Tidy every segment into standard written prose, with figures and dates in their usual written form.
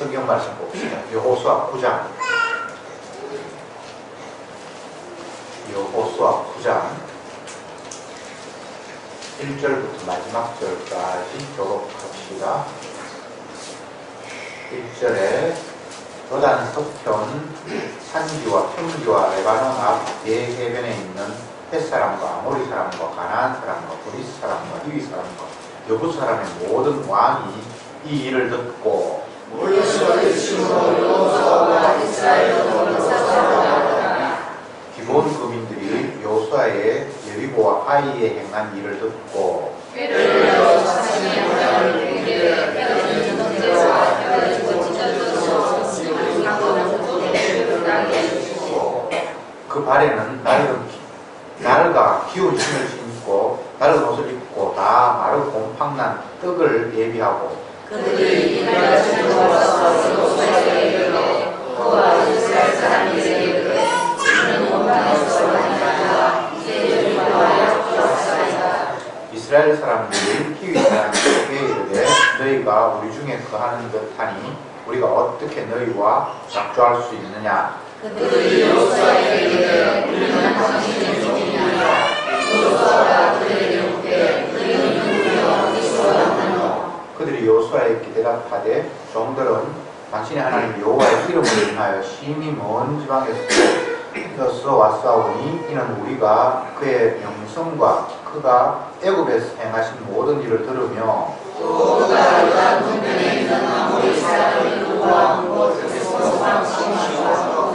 성경 말씀 봅시다. 여호수아 9장. 여호수아 9장 1절부터 마지막 절까지 교독합시다. 1절에 요단 서편 산지와 평지와 레바논 앞 대해변에 있는 헷 사람과 아모리 사람과 가나안 사람과 브리스 사람과 히위 사람과 여부 사람의 모든 왕이 이 일을 듣고 기본 거민들이 여호수아의 여리고와 하이에 행한 일을 듣고 그 발에는 낡아 기운 힘을 신고 낡은 옷을 입고 다 마르고 곰팡난 떡을 예비하고 그들이 이날 주로서 여호수아에게 이르되 그와 이스라엘 사람들에게 이르되 우리는 원방에서 하니라 이제 여호와여 주옵소서. 이스라엘 사람들이 히위 사람들에게 이르되 너희가 우리 중에 거하는 듯하니 우리가 어떻게 너희와 작조할 수 있느냐. 그들이 여호수아에게 이르되 우리는 당신의 종이니라. 여호수아가 그들에게 묻되 너희는 누구며 어디서 왔느냐. 그들이 여호수아에게 대답하되 종들은 당신의 하나님 여호와의 이름을 인하여 심히 먼 지방에서 왔사오니 이는 우리가 그의 명성과 그가 애굽에서 행하신 모든 일을 들으며 또 그가 요단 동편에 있는 아모리 사람을 구원한 곳에서 왕심하시고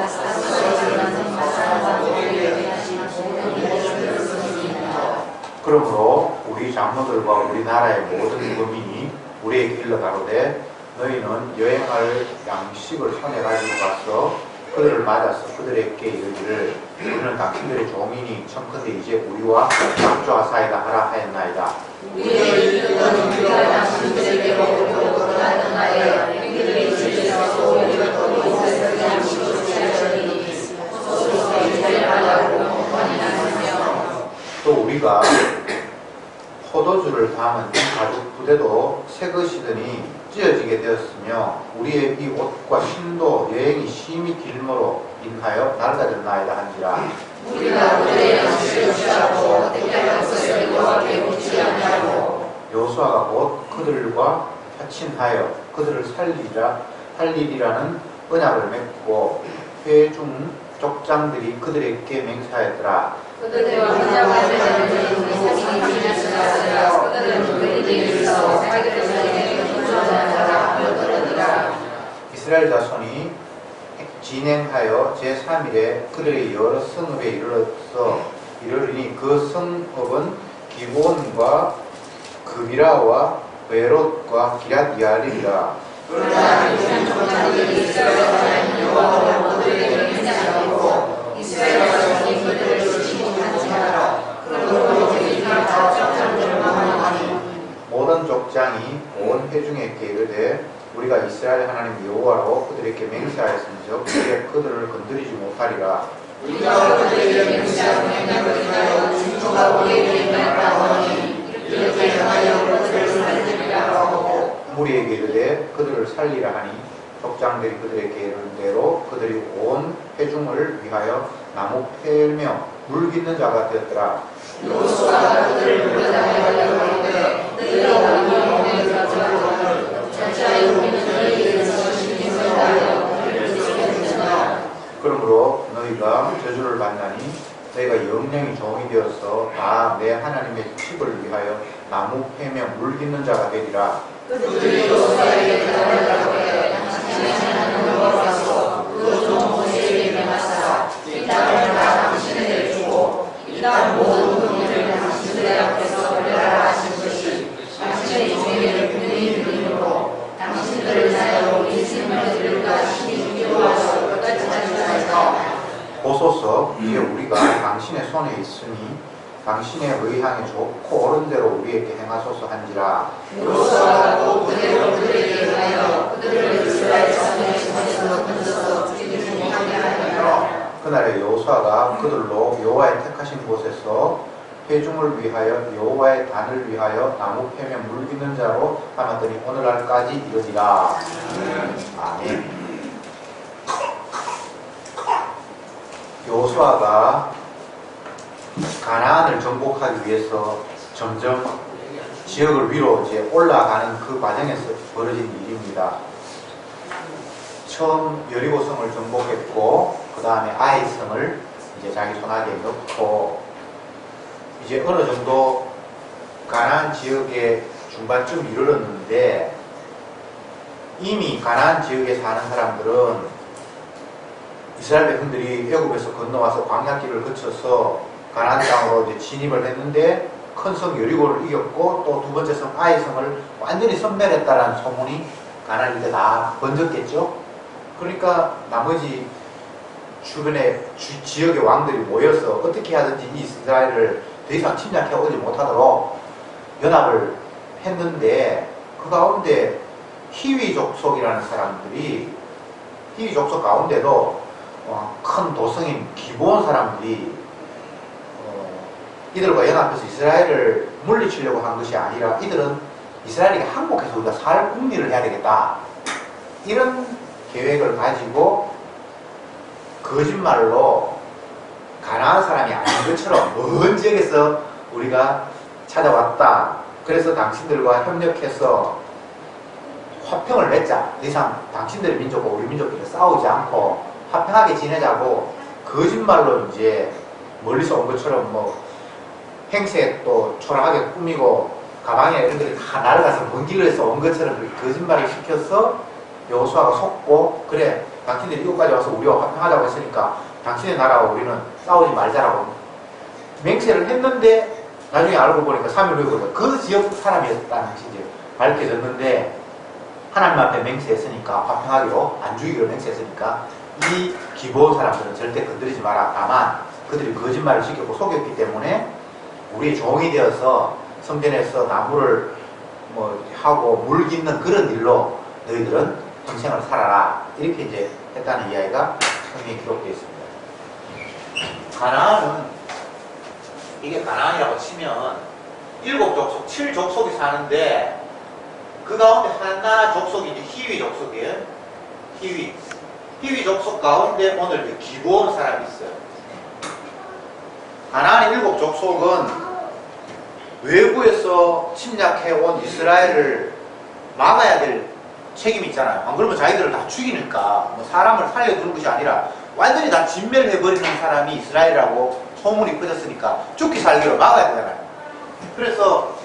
그러므로 우리 장로들과 우리나라의 모든 거민이 우리에게 일러 가로되 너희는 여행할 양식을 손에 가지고 가서 그들을 맞아서 그들에게 이르기를 우리는 당신들의 종이니 청컨대 이제 우리와 작조하사이다 하라 하였나이다. 우리의 이름은 우리가 당신들에게로 오고 떠나던가에 그들이 주께서 우리를 거기 있어서 양식을 주시려니 소속과 이스라엘하라고 원하며 또 우리가 포도주를 담은 가죽 부대도 새 것이더니 찢어지게 되었으며 우리의 이 옷과 신도 여행이 심히 길므로 인하여 낡아졌나이다 한지라. 우리가 그들의 양식을 취하고 택할 것을 여호와께 묻지 아니하고 여호수아가 곧 그들과 파친하여 그들을 살리리라는 언약을 맺고 회중 족장들이 그들에게 맹세하였더라. 그들과 혼자만 되는 사기를 지나서 그들은 그들에게 일서 자기들에게 인정하라 하였더니라. 이스라엘 자손이 진행하여 제3일에 그들의 여러 성읍에 이르르니 그 성읍은 기본과 그비라와 베롯과 기랏 야림이라. 그러나 이스라엘 족장들이 이스라엘 하나님 여호와로 그들에게 맹세하고 이스라엘 자손이 그들을 지키고 간증하라. 그러므로 그들이 다 족장들을 망하니 모든 족장이 온 회중에게 이르되 우리가 이스라엘 하나님 여호와로 그들에게 맹세하였은즉 우리가 그들을 건드리지 못하리라. 우리가 그들에게 맹세한 맹약을 인하여 중조가 우리에게 맹하오니 이렇게 행하여 그들을 살리리라 하고 무리에게 이르되 그들을 살리라 하니 족장들이 그들에게 이르는 대로 그들이 온 회중을 위하여 나무 패며 물 깃는 자가 되었더라. 여호수아가 그들을 불러다니려고 하는데 너희가 우리의 몸에 가져가거늘 전차의 우리는 너희에게서 신기하여 그들을 지켜주시라. 그러므로 너희가 저주를 받나니 너희가 영영이 종이 되어서 다 내 하나님의 칩을 위하여 나무 패며 물 깃는 자가 되리라. 그들이 여호수아에게 대답하려고 해 당신의 하나님 여호와께서 그 종 모세에게 명하사 이 땅을 다 당신에게 주고 이 땅 모든 국민을 당신들의 앞에서 멸하라 하신 것이 당신의 종에게 분명히 들리므로 당신들을 인하여 인생을 드릴까 심히 기도하셔 끝까지 하시나이다. 보소서 이제 우리가 당신의 손에 있으니 당신의 의향에 좋고 옳은 대로 우리에게 행하소서 한지라. 여호수아가 또 그대로 그들에게 인하여 그들을 이스라엘 자손의 손에서 건져서 죽이지 못하게 하니라. 그날에 여호수아가 그들로 여호와의 택하신 곳에서 회중을 위하여 여호와의 단을 위하여 나무 패며 물 빚는 자로 삼았더니 오늘날까지 이르리라. 아멘. 여호수아가 가나안을 정복하기 위해서 점점 지역을 위로 이제 올라가는 그 과정에서 벌어진 일입니다. 처음 여리고성을 정복했고 그 다음에 아이성을 이제 자기 손아귀에 넣고 이제 어느 정도 가나안 지역의 중반쯤 이르렀는데 이미 가나안 지역에 사는 사람들은 이스라엘 백성들이 애굽에서 건너와서 광야길을 거쳐서 가나안 땅으로 이제 진입을 했는데 큰 성 여리고를 이겼고 또 두 번째 성 아이성을 완전히 섬멸했다라는 소문이 가나안 일대 다 번졌겠죠. 그러니까 나머지 주변의 지역의 왕들이 모여서 어떻게 하든지 이 이스라엘을 더 이상 침략해 오지 못하도록 연합을 했는데 그 가운데 히위 족속이라는 사람들이 히위 족속 가운데도 큰 도성인 기브온 사람들이 이들과 연합해서 이스라엘을 물리치려고 한 것이 아니라 이들은 이스라엘에게 항복해서 우리가 살 국리를 해야 되겠다 이런 계획을 가지고 거짓말로 가나안 사람이 아닌 것처럼 먼 지역에서 우리가 찾아왔다. 그래서 당신들과 협력해서 화평을 맺자. 더 이상 당신들의 민족과 우리 민족끼리 싸우지 않고 화평하게 지내자고 거짓말로 이제 멀리서 온 것처럼 뭐 행세 또 초라하게 꾸미고 가방에 이런 것들이 다 날아가서 먼 길에서 온 것처럼 거짓말을 시켜서 여호수아가 속고 그래 당신들이 이곳까지 와서 우리와 화평하자고 했으니까 당신의 나라와 우리는 싸우지 말자라고 맹세를 했는데 나중에 알고 보니까 3일 후에 그 지역 사람이었다는 것이 이제 밝혀졌는데 하나님 앞에 맹세했으니까 화평하기로 안 죽이기로 맹세했으니까 이 기브온 사람들은 절대 건드리지 마라. 다만 그들이 거짓말을 시켰고 속였기 때문에 우리의 종이 되어서 성전에서 나무를 뭐 하고 물 깃는 그런 일로 너희들은 평생을 살아라. 이렇게 이제 했다는 이야기가 성경에 기록되어 있습니다. 가나안은 이게 가나안이라고 치면 7족속, 7족속이 사는데 그 가운데 하나 족속이 이제 히위 족속이에요. 히위 족속 가운데 오늘 기브온 사람이 있어요. 가나안의 7족속은 외부에서 침략해온 이스라엘을 막아야 될 책임이 있잖아요. 안 그러면 자기들을 다 죽이니까 뭐 사람을 살려두는 것이 아니라 완전히 다 진멸해버리는 사람이 이스라엘이라고 소문이 퍼졌으니까 죽기 살기로 막아야 되잖아요. 그래서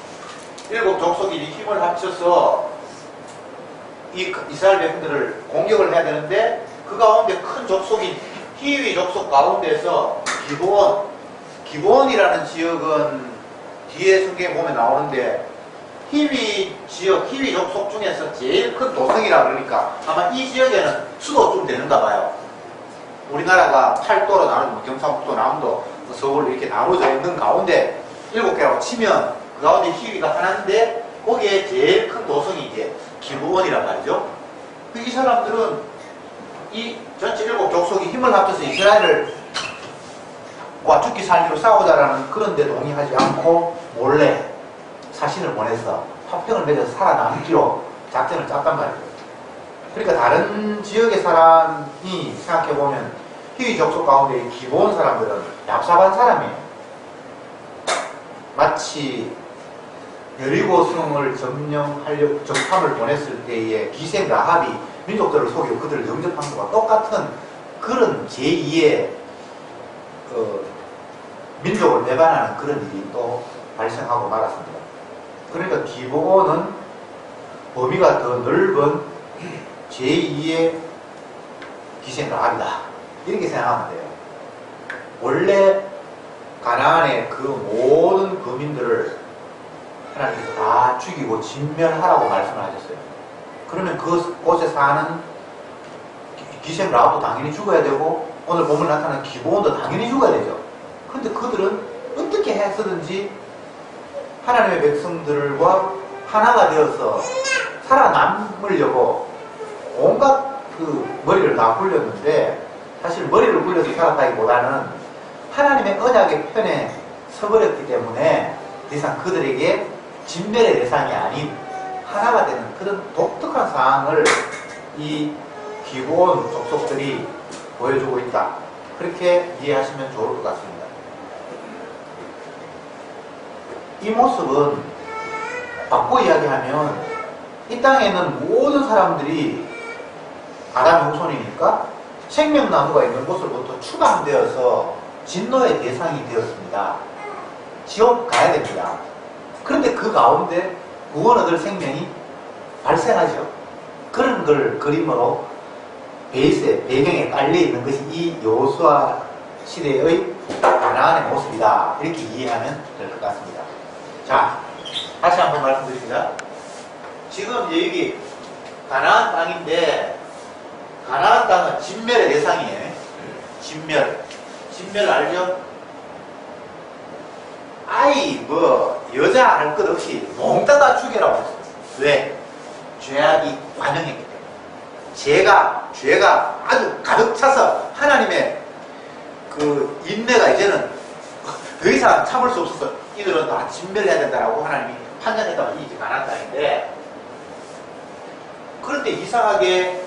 7족속이 힘을 합쳐서 이 이스라엘 백성들을 공격을 해야 되는데 그 가운데 큰 족속인 히위 족속 가운데서 기브온이라는 지역은 뒤에 성경에 보면 나오는데 히위 지역, 히위 족속 중에서 제일 큰 도성이라 그러니까 아마 이 지역에는 수도쯤 되는가 봐요. 우리나라가 팔도로 나누고 경상북도, 남도, 서울 이렇게 나눠져 있는 가운데 7개라고 치면 그 가운데 히위가 하나인데 거기에 제일 큰 도성이 이제 기브온이란 말이죠. 이 사람들은 이 전체 7족속이 힘을 합쳐서 이스라엘을 죽기 살기로 싸우자라는 그런 데 동의하지 않고 몰래 사신을 보내서 화평을 맺어서 살아남기로 작전을 짰단 말이에요. 그러니까 다른 지역의 사람이 생각해보면 히위 족속 가운데 기브온 사람들은 얍삽한 사람이에요. 마치 여리고 성을 점령하려고 적함을 보냈을 때의 기생 라합이 민족들을 속이고 그들을 영접한 것과 똑같은 그런 제2의 민족을 배반하는 그런 일이 또 발생하고 말았습니다. 그러니까 기브온은 범위가 더 넓은 제2의 기생 라합이다. 이렇게 생각하면 돼요. 원래 가나안의 그 모든 거민들을 하나님께서 다 죽이고 진멸하라고 말씀을 하셨어요. 그러면 그곳에 사는 기생 라합도 당연히 죽어야 되고 오늘 본문 나타나는 기브온도 당연히 죽어야 되죠. 근데 그들은 어떻게 해서든지 하나님의 백성들과 하나가 되어서 살아남으려고 온갖 그 머리를 다 굴렸는데 사실 머리를 굴려서 살았다기보다는 하나님의 언약의 편에 쳐버렸기 때문에 더 이상 그들에게 진멸의 대상이 아닌 하나가 되는 그런 독특한 상황을 이 기본 족속들이 보여주고 있다. 그렇게 이해하시면 좋을 것 같습니다. 이 모습은 바꿔 이야기하면 이 땅에 있는 모든 사람들이 아담의 후손이니까 생명나무가 있는 곳으로부터 추방되어서 진노의 대상이 되었습니다. 지옥 가야 됩니다. 그런데 그 가운데 구원 얻을 생명이 발생하죠. 그런 걸 그림으로 베이스에 배경에 깔려 있는 것이 이 여호수아 시대의 가나안의 모습이다. 이렇게 이해하면 될 것 같습니다. 자, 다시 한번 말씀드립니다. 지금 여기 가나안 땅인데 가나안 땅은 진멸의 대상이에요. 진멸 알죠? 아이 뭐 여자 할 것 없이 몽땅 다 죽여라고 했어요. 왜? 죄악이 관영했기 때문에. 죄가 아주 가득 차서 하나님의 그 인내가 이제는 더 이상 참을 수 없어서 이들은 다 진멸해야 된다라고 하나님이 판단했다고 이 가나안 땅인데, 그런데 이상하게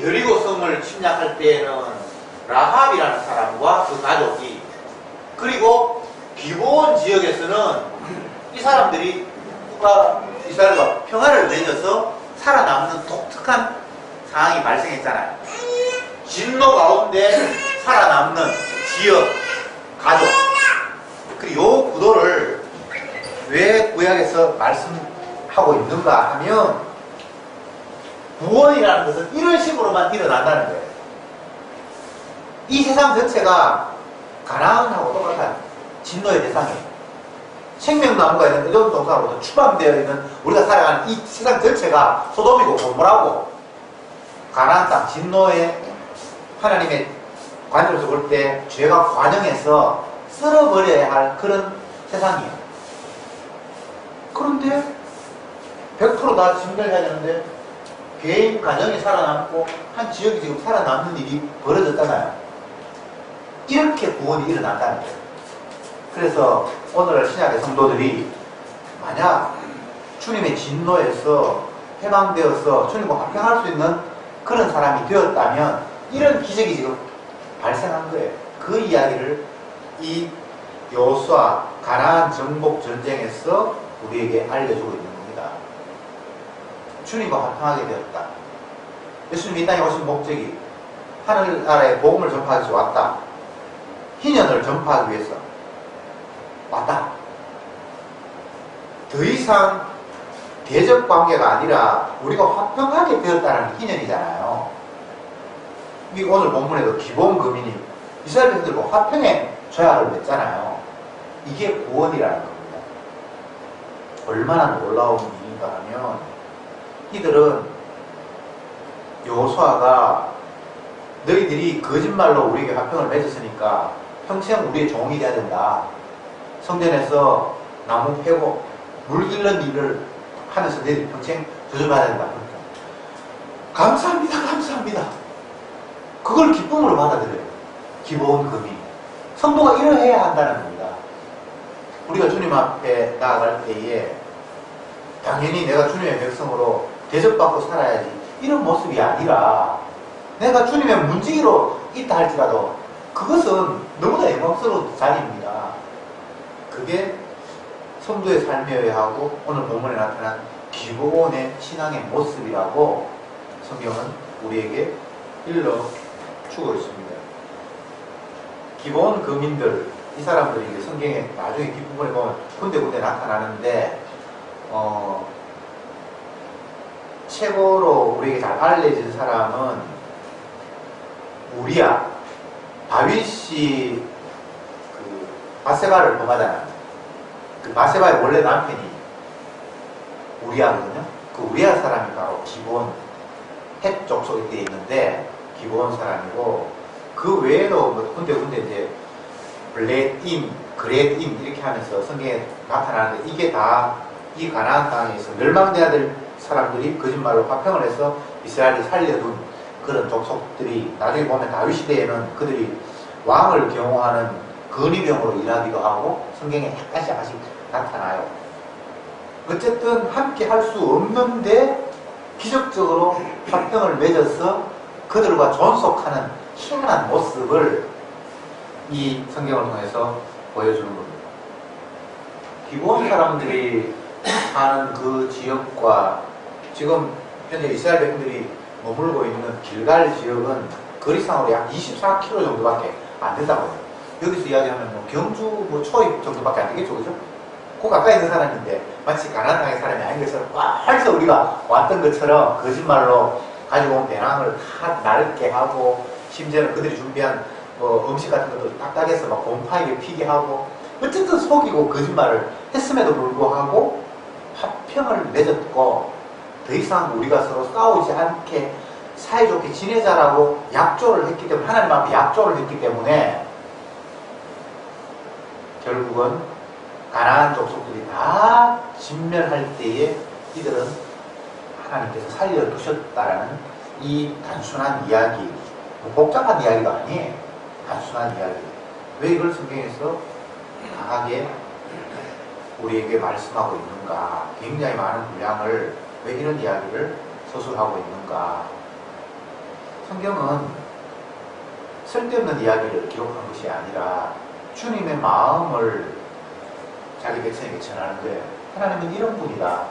여리고 성을 침략할 때에는 라합이라는 사람과 그 가족이, 그리고 기브온 지역에서는 이 사람들이 이스라엘과 평화를 맺어서 살아남는 독특한 상황이 발생했잖아요. 진노 가운데 살아남는 지역, 가족. 그리고 이 구도를 왜 구약에서 말씀하고 있는가 하면, 구원이라는 것은 이런 식으로만 일어난다는 거예요. 이 세상 전체가 가나안하고 똑같아요. 진노의 대상이에요. 생명나무가 있는 에돔 동산으로부터 추방되어 있는 우리가 살아가는 이 세상 전체가 소돔이고 고모라고, 가나안 땅 진노의 하나님의 관점에서 볼 때 죄가 관영해서 쓸어버려야 할 그런 세상이에요. 그런데 100% 진멸해야 되는데 개인 가정이 살아남고 한 지역이 지금 살아남는 일이 벌어졌잖아요. 이렇게 구원이 일어난다는 거예요. 그래서 오늘 신약의 성도들이 만약 주님의 진노에서 해방되어서 주님과 합병할 수 있는 그런 사람이 되었다면 이런 기적이 지금 발생한 거예요. 그 이야기를 이 여호수아 가나안 정복 전쟁에서 우리에게 알려주고 있는 겁니다. 주님과 합병하게 되었다. 예수님이 이 땅에 오신 목적이 하늘나라의 복음을 전파하기 위해서 왔다. 희년을 전파하기 위해서 왔다. 더 이상 대적 관계가 아니라 우리가 화평하게 되었다는 희년이잖아요. 이 오늘 본문에도 기본 금인이 이스라엘 백성들과 화평의 조약을 맺잖아요. 이게 구원이라는 겁니다. 얼마나 놀라운 일인가 하면, 이들은 여호수아가 너희들이 거짓말로 우리에게 화평을 맺었으니까 평생 우리의 종이 돼야 된다. 성전에서 나무 패고 물 길는 일을 하면서 너희들이 평생 저주받아야 된다. 감사합니다. 감사합니다. 그걸 기쁨으로 받아들여요. 기본 금이. 성도가 이러해야 한다는 겁니다. 우리가 주님 앞에 나아갈 때에 당연히 내가 주님의 백성으로 대접받고 살아야지, 이런 모습이 아니라 내가 주님의 문지기로 있다 할지라도 그것은 너무나 영광스러운 자리입니다. 그게 성도의 삶이어야 하고 오늘 본문에 나타난 기본의 신앙의 모습이라고 성경은 우리에게 일러주고 있습니다. 기본 금인들, 이 사람들이 이제 성경에 나중에 뒷부분에 보면 군데군데 나타나는데, 최고로 우리에게 잘 알려진 사람은 우리야. 다윗이 그 바세바를 범하잖아요. 그 바세바의 원래 남편이 우리야거든요. 그 우리야 사람이 바로 기본 헷 족속에 되어 있는데 기본 사람이고, 그 외에도 뭐 군데 이제 블레임, 그레임 이렇게 하면서 성경에 나타나는데, 이게 다 이 가나안 땅에서 멸망돼야 될 사람들이 거짓말로 화평을 해서 이스라엘을 살려둔 그런 족속들이, 나중에 보면 다윗 시대에는 그들이 왕을 경호하는 근위병으로 일하기도 하고 성경에 약간씩 나타나요. 어쨌든 함께 할 수 없는데 기적적으로 화평을 맺어서 그들과 존속하는 희한한 모습을 이 성경을 통해서 보여주는 겁니다. 기본 사람들이 사는 그 지역과 지금 현재 이스라엘 백성들이 머물고 있는 길갈 지역은 거리상으로 약 24km 정도밖에 안 된다고 해요. 여기서 이야기하면 뭐 경주 뭐 초입 정도밖에 안 되겠죠, 그죠? 그 가까이 있는 사람인데 마치 가나안 땅의 사람이 아닌 것처럼 벌써 우리가 왔던 것처럼 거짓말로 가지고 온 배낭을 다 낡게 하고 심지어는 그들이 준비한 뭐 음식 같은 것도 딱딱해서 막 곰팡이를 피게 하고 어쨌든 속이고 거짓말을 했음에도 불구하고 화평을 맺었고 더 이상 우리가 서로 싸우지 않게 사이좋게 지내자라고 약조를 했기 때문에 하나님 앞에 약조를 했기 때문에 결국은 가나안 족속들이 다 진멸할 때에 이들은 하나님께서 살려두셨다라는 이 단순한 이야기, 뭐 복잡한 이야기가 아니에요. 단순한 이야기. 왜 이걸 성경에서 강하게 우리에게 말씀하고 있는가? 굉장히 많은 분량을 왜 이런 이야기를 서술하고 있는가? 성경은 쓸데없는 이야기를 기록한 것이 아니라 주님의 마음을 자기 백성에게 전하는 거예요. 하나님은 이런 분이다.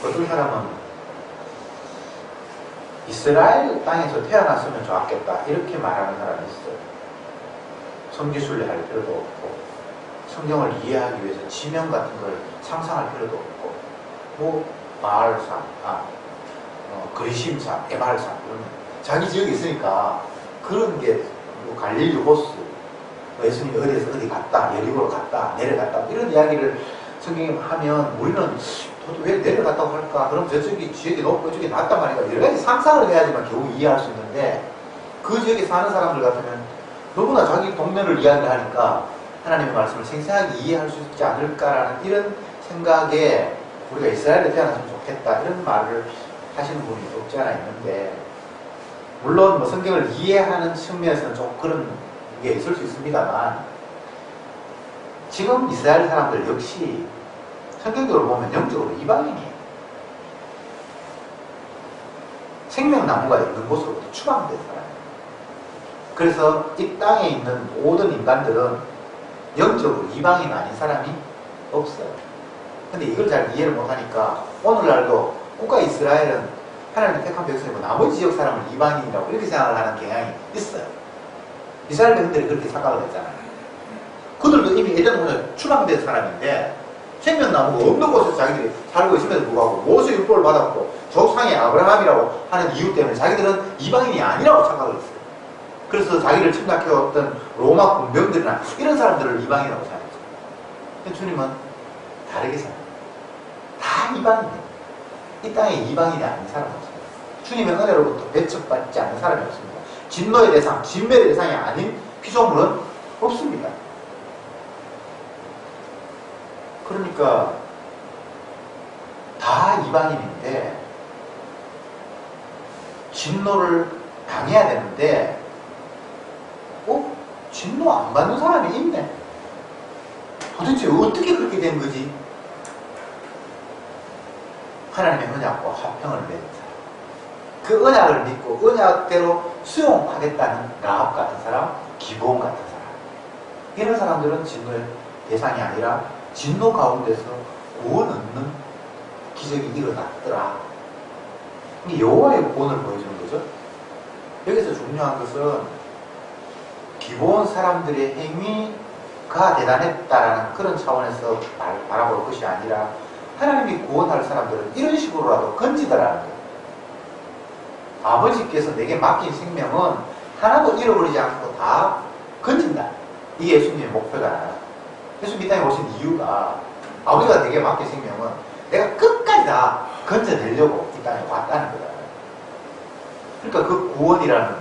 어떤 사람은 이스라엘 땅에서 태어났으면 좋았겠다 이렇게 말하는 사람이 있어요. 성지순례 할 필요도 없고 성경을 이해하기 위해서 지명 같은 걸 상상할 필요도 없고 뭐 마을산, 그리심산, 에발산 이런 자기 지역에 있으니까 그런 게 뭐 갈릴리 호수 예수님이 어디에서 어디 갔다 여리고로 갔다 내려갔다 이런 이야기를 성경에 하면 우리는 도대체 왜 내려갔다고 할까? 그럼 저쪽이 지역이 높고 저쪽이 낮단 말이니까 여러 가지 상상을 해야지만 겨우 이해할 수 있는데 그 지역에 사는 사람들 같으면 너무나 자기 동네를 이야기하니까 하나님의 말씀을 생생하게 이해할 수 있지 않을까라는 이런 생각에 우리가 이스라엘에 태어났으면 좋겠다 이런 말을 하시는 분이 없지 않아 있는데 물론 뭐 성경을 이해하는 측면에서는 좀 그런 게 있을 수 있습니다만 지금 이스라엘 사람들 역시 성경적으로 보면 영적으로 이방인이에요. 생명나무가 있는 곳으로부터 추방된 사람이에요. 그래서 이 땅에 있는 모든 인간들은 영적으로 이방인 아닌 사람이 없어요. 근데 이걸 잘 이해를 못하니까 오늘날도 국가 이스라엘은 하나님의 택한 백성이고 나머지 지역 사람을 이방인이라고 이렇게 생각을 하는 경향이 있어요. 이스라엘 백성들이 그렇게 착각을 했잖아요. 그들도 이미 예전부터 추방된 사람인데 생명나무가 없는 곳에서 자기들이 살고 있음에도 불구하고 모세 율법을 받았고 조상이 아브라함이라고 하는 이유 때문에 자기들은 이방인이 아니라고 착각을 했어요. 그래서 자기를 침략해왔던 로마 군병들이나 이런 사람들을 이방인이라고 생각했죠. 근데 주님은 다르게 생각해요. 다 이방인이에요. 이 땅에 이방인이 아닌 사람은 없습니다. 주님의 은혜로부터 배척받지 않는 사람이 없습니다. 진노의 대상, 진멸의 대상이 아닌 피조물은 없습니다. 그러니까 다 이방인인데 진노를 당해야 되는데 진노 안 받는 사람이 있네. 도대체 어떻게 그렇게 된 거지? 하나님의 언약과 화평을 맺은 사람, 그 언약을 믿고 언약대로 수용하겠다는 라합 같은 사람, 기브온 같은 사람, 이런 사람들은 진노의 대상이 아니라 진노 가운데서 구원 얻는 기적이 일어났더라. 이게 여호와의 구원을 보여주는 거죠. 여기서 중요한 것은 기본 사람들의 행위가 대단했다라는 그런 차원에서 바라볼 것이 아니라 하나님이 구원할 사람들은 이런 식으로라도 건지더라는 거예요. 아버지께서 내게 맡긴 생명은 하나도 잃어버리지 않고 다 건진다. 이게 예수님의 목표잖아요. 예수님 이 땅에 오신 이유가 아버지가 내게 맡긴 생명은 내가 끝까지 다 건져내려고 이 땅에 왔다는 거잖아요. 그러니까 그 구원이라는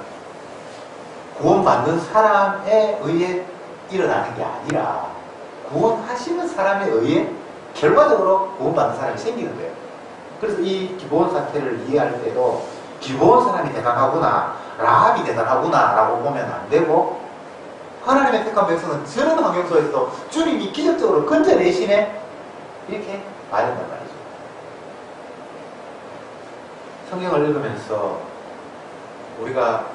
구원받는 사람에 의해 일어나는 게 아니라 구원하시는 사람에 의해 결과적으로 구원받는 사람이 생기는 거예요. 그래서 이 기본 사태를 이해할 때도 기본 사람이 대단하구나, 라합이 대단하구나 라고 보면 안 되고, 하나님의 택한 백성은 저런 환경 속에서 주님이 기적적으로 건져내시네, 이렇게 봐야 된단 말이죠. 성경을 읽으면서 우리가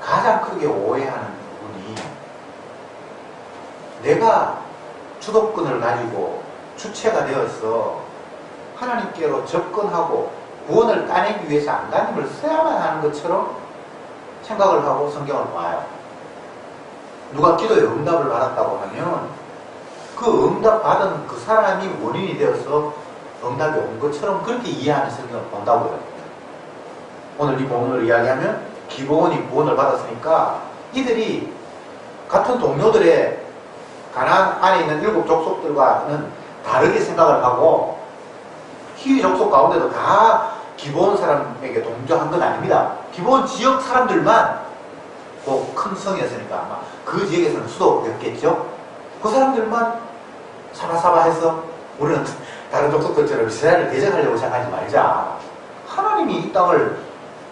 가장 크게 오해하는 부분이, 내가 주도권을 가지고 주체가 되어서 하나님께로 접근하고 구원을 따내기 위해서 안간힘을 써야만 하는 것처럼 생각을 하고 성경을 봐요. 누가 기도에 응답을 받았다고 하면 그 응답 받은 그 사람이 원인이 되어서 응답이 온 것처럼 그렇게 이해하는 성경을 본다고요. 오늘 이 본문을 이야기하면 기브온이 구원을 받았으니까 이들이 같은 동료들의 가나안 안에 있는 7 족속들과는 다르게 생각을 하고, 히위 족속 가운데도 다 기브온 사람에게 동조한 건 아닙니다. 기브온 지역 사람들만, 또 큰 성이었으니까 아마 그 지역에서는 수도였겠죠. 그 사람들만 사바사바해서 우리는 다른 족속들처럼 이스라엘을 대적하려고 생각하지 말자. 하나님이 이 땅을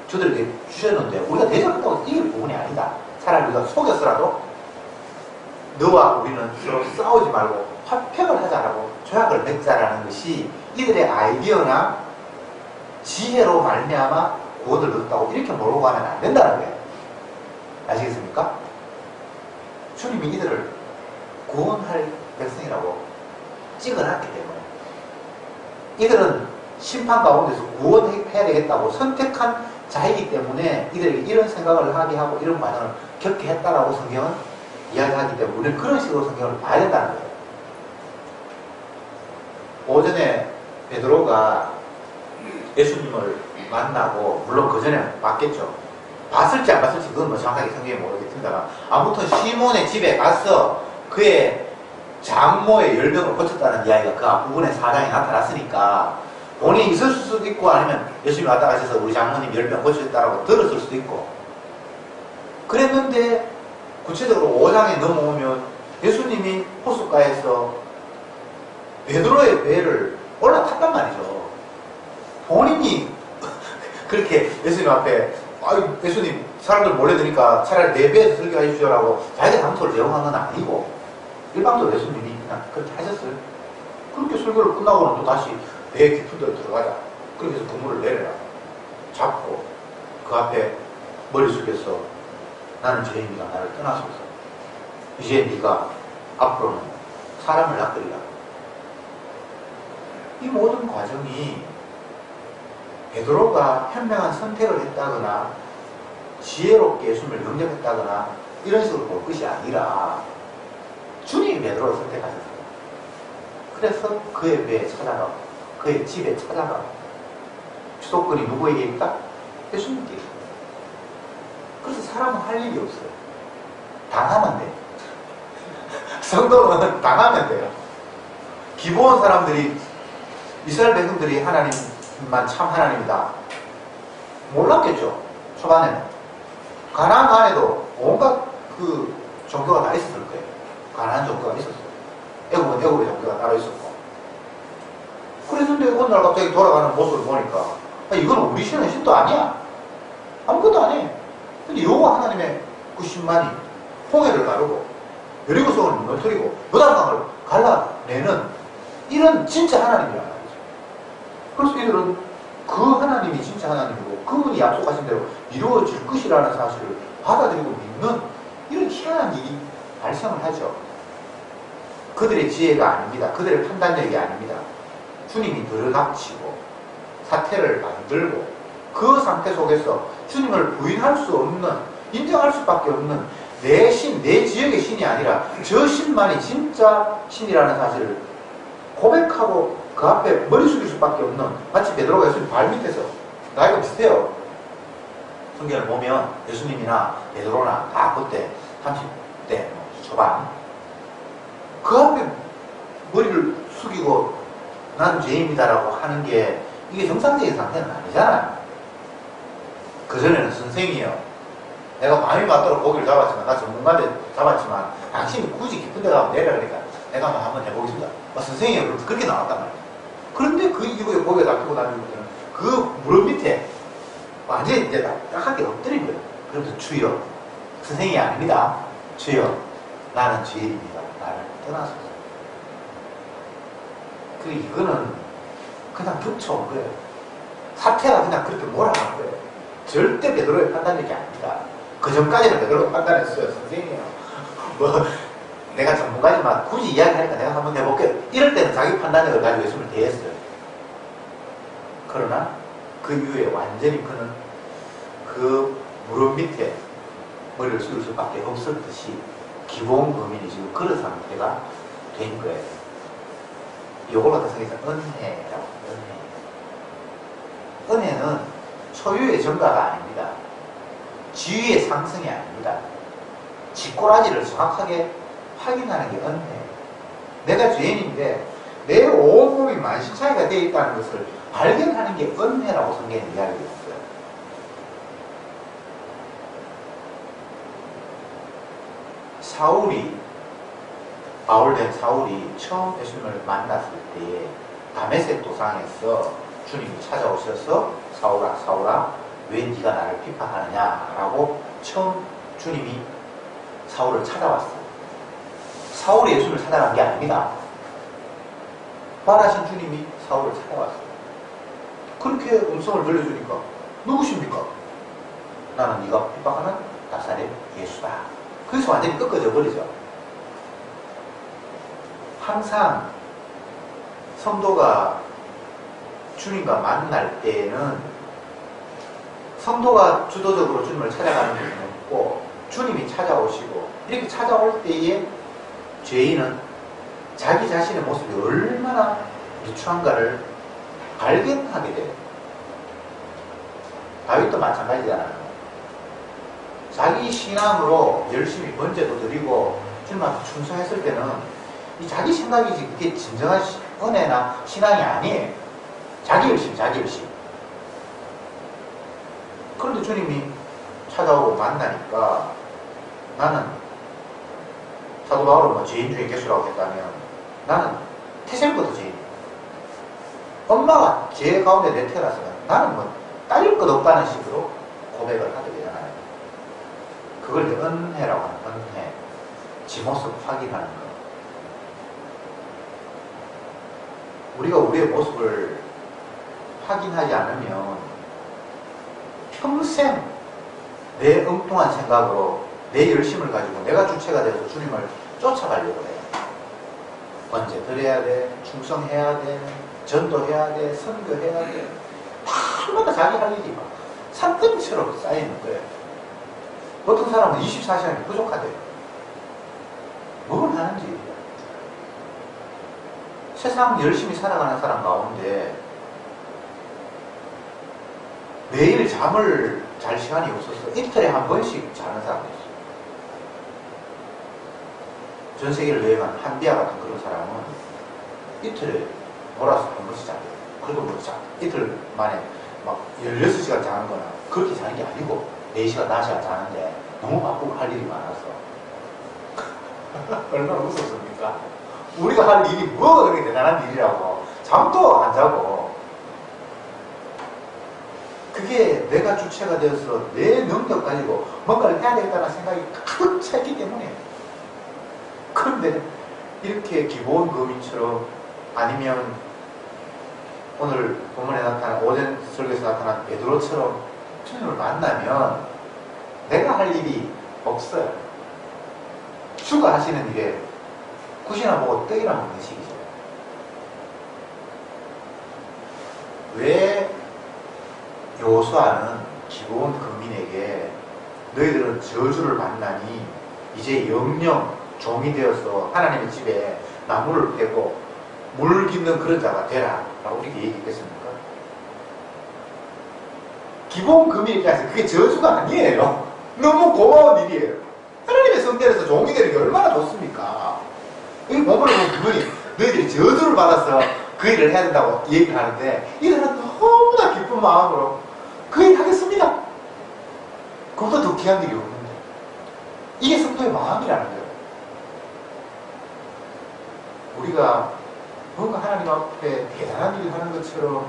저들에게 주셨는데 우리가 대적한다고 이길 부분이 아니다. 차라리 우리가 속였더라도 너와 우리는 서로 싸우지 말고 화평을 하자라고 조약을 맺자라는 것이 이들의 아이디어나 지혜로 말미암아 구원을 얻었다고 이렇게 몰고 가면 안 된다는 거예요. 아시겠습니까? 주님이 이들을 구원할 백성이라고 찍어놨기 때문에, 이들은 심판 가운데서 구원해야 되겠다고 선택한 자이기 때문에 이들에게 이런 생각을 하게 하고 이런 반응을 겪게 했다라고 성경은 이야기하기 때문에 우리는 그런 식으로 성경을 봐야 된다는 거예요. 오전에 베드로가 예수님을 만나고, 물론 그 전에 봤겠죠. 봤을지 안 봤을지 그건 뭐 정확하게 성경에 모르겠습니다만, 아무튼 시몬의 집에 가서 그의 장모의 열병을 고쳤다는 이야기가 그 앞부분에 사장에 나타났으니까 본인이 있을 수도 있고, 아니면 예수님이 왔다 가셔서 우리 장모님 열병 고쳤다라고 들었을 수도 있고 그랬는데, 구체적으로 5장에 넘어오면 예수님이 호숫가에서 베드로의 배를 올라탔단 말이죠. 본인이 그렇게 예수님 앞에, 아유 예수님 사람들 몰려드니까 차라리 내 배에서 설교해 주시오라고 자기가 장소를 제공한 건 아니고, 일방적으로 예수님이 그냥 그렇게 하셨어요. 그렇게 설교를 끝나고는 또 다시 배 깊은 데로 들어가자. 그렇게 해서 그물을 내려라. 잡고 그 앞에 머리 숙여서 나는 죄인이다. 나를 떠나소서. 이제 네가 앞으로는 사람을 낚으리라. 이 모든 과정이 베드로가 현명한 선택을 했다거나 지혜롭게 예수님을 영접했다거나 이런 식으로 볼 것이 아니라 주님이 베드로를 선택하셨어요. 그래서 그의 배에 찾아가고 그의 집에 찾아가고, 주도권이 누구에게 있다? 예수님께 있다. 그래서 사람은 할 일이 없어요. 당하면 돼요. 성도는 당하면 돼요. 기본 사람들이, 이스라엘 백성들이 하나님만 참 하나님이다 몰랐겠죠. 초반에는 가나안 안에도 온갖 그 종교가 다 있었을 거예요. 가나안 종교가 있었어요. 애굽은 애굽의 종교가 따로 있었고. 그랬는데 어느 날 갑자기 돌아가는 모습을 보니까, 아, 이건 우리 신은 신도 아니야. 아무것도 아니에요. 근데 여호와 하나님의 그 신만이 홍해를 가르고 여리고성을 무너뜨리고 요단강을 갈라내는 이런 진짜 하나님이라는 거죠. 그래서 이들은 그 하나님이 진짜 하나님이고 그분이 약속하신 대로 이루어질 것이라는 사실을 받아들이고 믿는 이런 희한한 일이 발생을 하죠. 그들의 지혜가 아닙니다. 그들의 판단력이 아닙니다. 주님이 들어닥치고 사태를 만들고 그 상태 속에서 주님을 부인할 수 없는, 인정할 수밖에 없는 내 신, 내 지역의 신이 아니라 저 신만이 진짜 신이라는 사실을 고백하고 그 앞에 머리 숙일 수밖에 없는, 마치 베드로가 예수님 발 밑에서, 나이가 비슷해요. 성경을 보면 예수님이나 베드로나 다 그때 30대 초반, 그 앞에 머리를 숙이고 난 죄인이다라고 하는 게 이게 정상적인 상태는 아니잖아요. 그전에는 선생이요, 내가 밤이 맞도록 고기를 잡았지만, 나 전문가인데 잡았지만 당신이 굳이 깊은 데 가면 내려 그러니까 내가 한번 해보겠습니다. 선생이요, 그렇게 나왔단 말이에요. 그런데 그 이후에 고기가 잡히고 나면 그 무릎 밑에 완전히 이제 딱하게 엎드린 거예요. 그러면서 주여, 선생님이 아닙니다. 주여, 나는 죄인입니다. 나를 떠나소서. 이거는 그냥 붙여온 거예요. 사태가 그냥 그렇게 몰아간 거예요. 절대 베드로의 판단력이 아닙니다. 그 전까지는 베드로가 판단했어요. 선생님, 내가 전문가지만 굳이 이야기하니까 내가 한번 해볼게요. 이럴 때는 자기 판단력을 가지고 예수님을 대했어요. 그러나 그 이후에 완전히 그는 그 무릎 밑에 머리를 숙일 수밖에 없었듯이 기본 범인이 지금 그런 상태가 된 거예요. 이걸 갖다 성경에서 은혜라고 해요. 은혜는 소유의 증가가 아닙니다. 지위의 상승이 아닙니다. 쥐꼬라지를 정확하게 확인하는 게 은혜. 내가 죄인인데 내 온몸이 만신창이가 되어 있다는 것을 발견하는 게 은혜라고 성경에 이야기했어요. 바울된 사울이 처음 예수님을 만났을 때에 다메섹 도상에서 주님이 찾아오셔서 사울아, 사울아, 왜 네가 나를 비판하느냐라고 처음 주님이 사울을 찾아왔어요. 사울이 예수님을 찾아간 게 아닙니다. 부활하신 주님이 사울을 찾아왔어요. 그렇게 음성을 들려주니까 누구십니까? 나는 네가 비판하는 나사렛 예수다. 그래서 완전히 꺾어져 버리죠. 항상 성도가 주님과 만날 때에는 성도가 주도적으로 주님을 찾아가는 것은 없고 주님이 찾아오시고 이렇게 찾아올 때에 죄인은 자기 자신의 모습이 얼마나 비추한가를 발견하게 돼요. 다윗도 마찬가지잖아요. 자기 신앙으로 열심히 번제도 드리고 주님한테 충성했을 때는 이 자기 생각이지 그게 진정한 은혜나 신앙이 아니에요. 자기 열심. 그런데 주님이 찾아오고 만나니까 나는 사도 바울은 죄인 중에 개수라고 했다면 나는 태생부터 죄인. 엄마가 죄 가운데 내 태어났으면 나는 따질 것 없다는 식으로 고백을 하게 되잖아요. 그걸 은혜라고 하는 은혜. 지 모습 확인하는 것. 우리가 우리의 모습을 확인하지 않으면 평생 내 엉뚱한 생각으로 내 열심을 가지고 내가 주체가 되어서 주님을 쫓아가려고 해요. 번제 드려야 돼, 충성해야 돼, 전도해야 돼, 선교해야 돼. 날마다 자기 할 일이 막 산더미처럼 쌓이는 거예요. 어떤 사람은 24시간이 부족하대요. 뭘 하는지. 세상 열심히 살아가는 사람 가운데 매일 잠을 잘 시간이 없어서 이틀에 한 번씩 자는 사람도 있어요. 전 세계를 여행한 한비아 같은 그런 사람은 이틀에 몰아서 한 번씩 자요. 그래도 이틀 만에 막 16시간 자는 거나 그렇게 자는 게 아니고 4시간, 5시간 자는데 너무 바쁘고 할 일이 많아서 얼마나 무섭습니까? 우리가 할 일이 뭐가 그렇게 대단한 일이라고. 잠도 안 자고. 그게 내가 주체가 되어서 내 능력 가지고 뭔가를 해야 되겠다는 생각이 가득 찼기 때문에. 그런데 이렇게 기본 범인처럼 아니면 오늘 본문에 나타난 오전 설교에서 나타난 베드로처럼 주님을 만나면 내가 할 일이 없어요. 주가 하시는 일에 굿이나 보고 떡이나 먹는 식이죠. 왜 여호수아는 기브온 군민에게 너희들은 저주를 만나니 이제 영영 종이 되어서 하나님의 집에 나무를 패고 물 깃는 그런 자가 되라 라고 이렇게 얘기했겠습니까? 기브온 군민에게 그게 저주가 아니에요. 너무 고마운 일이에요. 하나님의 성전에서 종이 되는 게 얼마나 좋습니까? 이 본문을 보면 그분이 너희들이 저주를 받아서 그 일을 해야 된다고 얘기를 하는데 이 사람은 너무나 기쁜 마음으로 그 일 하겠습니다. 그보다 더 귀한 일이 없는데 이게 성도의 마음이라는 거예요. 우리가 뭔가 하나님 앞에 대단한 일을 하는 것처럼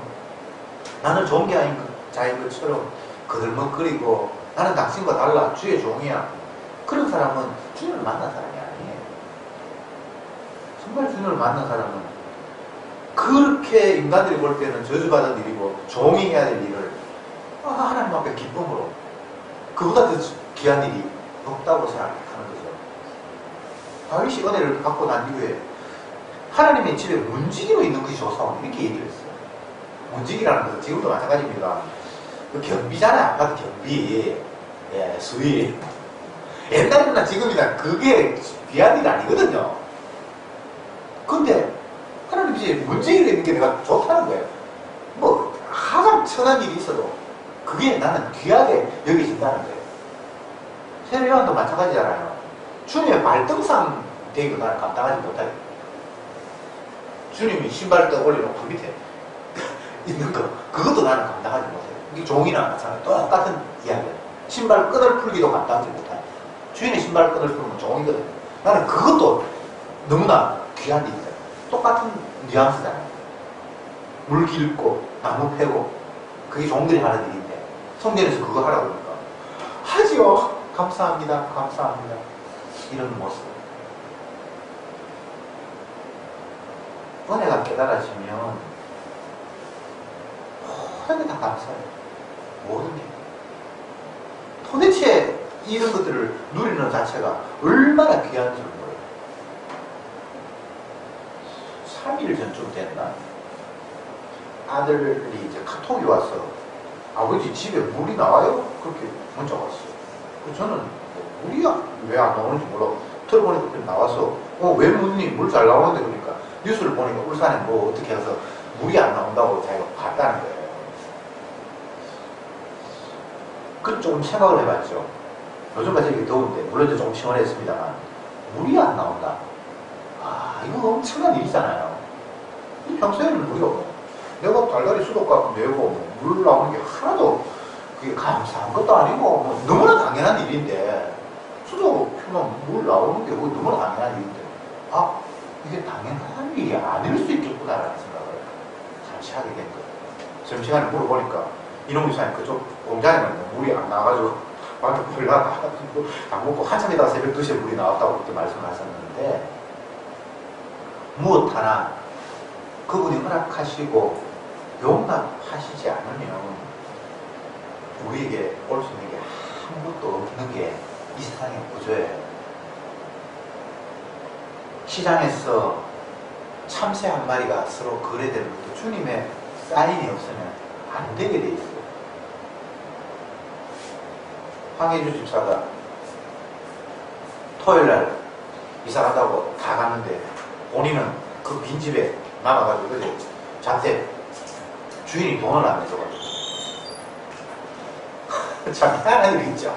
나는 좋은 게 아닌 자인 것처럼 거들먹거리고 나는 당신과 달라 주의 종이야. 그런 사람은 주님을 만난 사람이 아니에요. 정말 주님을 만난 사람은 그렇게 인간들이 볼 때는 저주받은 일이고 종이 해야 될 일을 하나님 앞에 기쁨으로 그보다 더 귀한 일이 없다고 생각하는 거죠. 다윗이 은혜를 받고 난 이후에 하나님의 집에 문지기로 있는 것이 좋사오니 이렇게 얘기를 했어요. 문지기라는 것은 지금도 마찬가지입니다. 그 경비잖아요. 아파트 경비. 예, 수위. 옛날이나 지금이나 그게 귀한 일 아니거든요. 근데 하나님 집에 문지기로 있는 게 내가 좋다는 거예요. 뭐 가장 천한 일이 있어도 그게 나는 귀하게 여겨진다는 거예요. 세례요한도 마찬가지잖아요. 주님의 발등상 되기도 나는 감당하지 못하겠다. 주님이 신발등 올려놓고 밑에 있는 거 그것도 나는 감당하지 못해요. 이게 종이나 마찬가지 똑같은 이야기예요. 신발 끈을 풀기도 감당하지 못해요. 주인의 신발 끈을 풀면 종이거든요. 나는 그것도 너무나 귀한 일이다. 똑같은 뉘앙스잖아요. 물 깃고 나무 패고 그게 종들이 하는 일인데 성전에서 그거 하라고 그러니까 하지요. 감사합니다. 감사합니다. 이런 모습. 은혜가 깨달아지면 모든 게 다 감사해요. 모든 게. 도대체 이런 것들을 누리는 자체가 얼마나 귀한지 몰라요. 3일 전쯤 됐나? 아들이 이제 카톡이 와서 아버지 집에 물이 나와요? 그렇게 문자가 왔어요. 저는 물이 왜 안 나오는지 몰라. 들어보니까 나와서 왜 묻니? 물 잘 나오는데 그러니까 뉴스를 보니까 울산에 뭐 어떻게 해서 물이 안 나온다고 자기가 봤다는 거예요. 그럼 조금 생각을 해봤죠. 요즘까지 이렇게 더운데 물론 이제 조금 시원했습니다만 물이 안 나온다. 이거 엄청난 일이잖아요. 평소에는 물이 없고 내가 달달이 수도값 내고 물 나오는 게 하나도 그게 감사한 것도 아니고 뭐 너무나 당연한 일인데 수도 표면 물 나오는 게 너무나 당연한 일인데 이게 당연한 일이 아닐 수 있겠구나라는 생각을 잠시 하게 된 거예요. 점심시간에 물어보니까 이놈 이사님 그쪽 공장에는 물이 안 나와가지고 완전 불나가지고 안 먹고 한참 있다가 새벽 2시에 물이 나왔다고 그렇게 말씀하셨는데 무엇 하나 그분이 허락하시고 용납하시지 않으면 우리에게 올 수 있는 게 아무것도 없는 게 이 세상의 구조예요. 시장에서 참새 한 마리가 서로 거래되는 것도 주님의 사인이 없으면 안 되게 돼 있어요. 황혜주 집사가 토요일날 이사 간다고 다 갔는데 본인은 그 빈집에 남아가지고 그래 자태 주인이 돈을 안 내줘가지고 참 희한한 일이 있죠.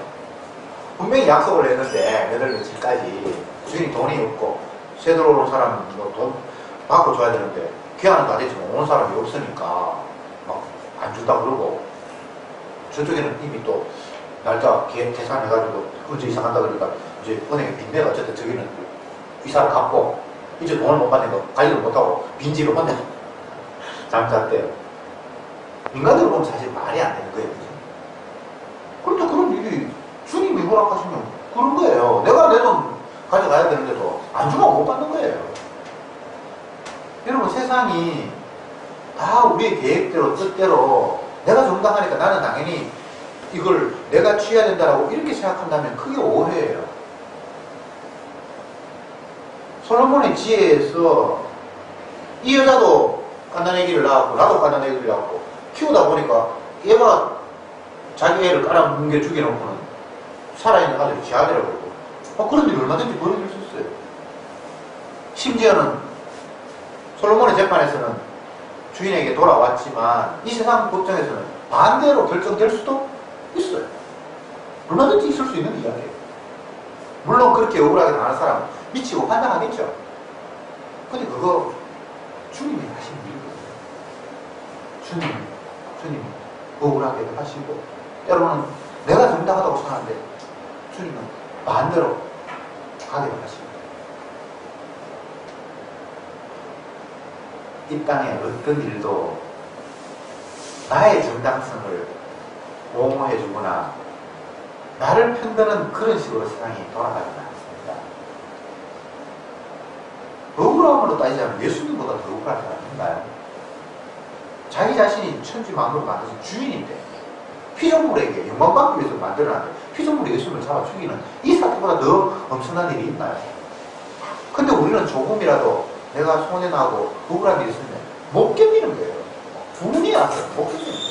분명히 약속을 했는데 몇월 며칠까지 주인이 돈이 없고 새 들어오는 사람은 뭐 돈 받고 줘야 되는데 귀환은 다 됐지만 오는 사람이 없으니까 막 안 준다 그러고 저쪽에는 이미 또 날짜 계산해가지고 언제 이사 간다 그러니까 이제 은행에 빚내가 어쨌든 저기는 이사를 갖고 이제 돈을 못 받으니까 관리를 못하고 빈집을 혼자 잠잤대요. 인간들을 보면 사실 말이 안 되는 거예요. 그죠? 그런데 그런 일이 주님이 허락하시면 그런 거예요. 내가 내 돈 가져가야 되는데도 안 주면 못 받는 거예요. 여러분 세상이 다 우리의 계획대로 뜻대로 내가 정당하니까 나는 당연히 이걸 내가 취해야 된다라고 이렇게 생각한다면 그게 오해예요. 솔로몬의 지혜에서 이 여자도 깐난애기를 낳았고 나도 깐난애기를 낳았고 키우다 보니까 얘가 자기 애를 깔아뭉개 죽여놓고는 살아있는 아들이 지 아들이라고 그러고 그런 일이 얼마든지 벌어질 수 있어요. 심지어는 솔로몬의 재판에서는 주인에게 돌아왔지만 이 세상 법정에서는 반대로 결정될 수도 있어요. 얼마든지 있을 수 있는 이야기예요. 물론 그렇게 억울하게 당할 사람은 미치고 환장하겠죠. 근데 그거 주님이 하신 일이거든요. 주님이 억울하게도 하시고 때로는 내가 정당하다고 생각하는데 주님은 반대로 가게 하십니다. 이 땅의 어떤 일도 나의 정당성을 옹호해주거나 나를 편드는 그런 식으로 세상이 돌아가지는 않습니다. 억울함으로 따지자면 예수님보다 더 억울한 사람인가요? 자기 자신이 천지만으로 만드신 주인인데 피조물에게 영광받기 위해서 만들어놨는데 피조물이 예수님을 잡아 죽이는 이 사태보다 더 엄청난 일이 있나요? 근데 우리는 조금이라도 내가 손해나고 억울한 일이 있으면 못 견디는 거예요. 분이 나서 못 견디는 거예요.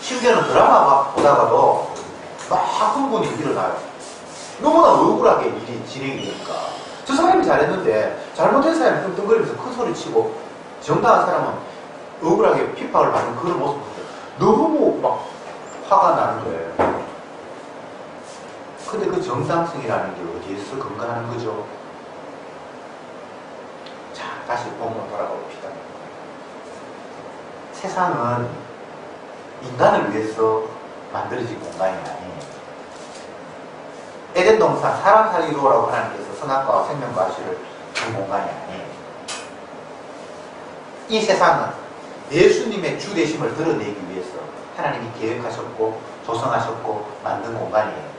심지어는 드라마 보다가도 막 흥분이 일어나요. 너무나 억울하게 일이 진행이 되니까. 저 사람이 잘했는데 잘못된 사람이 뚱뚱거리면서 큰 소리 치고 정당한 사람은 억울하게 핍박을 받는 그런 모습을 보면 너무 막 화가 나는 거예요. 근데 그 정당성이라는 게 어디에서 근거하는 거죠? 자, 다시 본문 돌아가 봅시다. 세상은 인간을 위해서 만들어진 공간이 아니에요. 에덴 동산 사람 살리로라고 하나님께서 선악과와 생명과 아시를 준 공간이 아니에요. 이 세상은 예수님의 주 되심을 드러내기 위해서 하나님이 계획하셨고 조성하셨고 만든 공간이에요.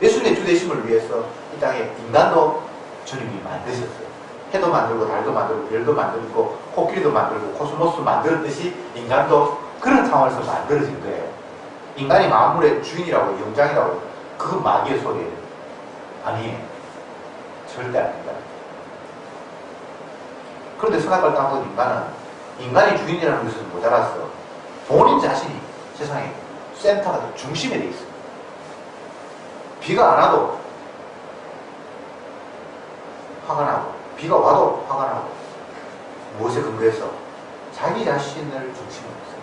예수님의 주 되심을 위해서 이 땅에 인간도 주님이 만드셨어요. 해도 만들고 달도 만들고 별도 만들고 코끼리도 만들고 코스모스 만들었듯이 인간도 그런 상황에서 만들어진 거예요. 인간이 만물의 주인이라고 영장이라고 그건 마귀의 소리예요. 아니에요. 절대 아닙니다. 그런데 선악과를 따먹은 인간은 인간이 주인이라는 것을 못 알았어. 본인 자신이 세상에 센터가 중심에 돼 있어. 비가 안 와도 화가 나고 비가 와도 화가 나고 무엇에 근거해서 자기 자신을 중심으로 했어요.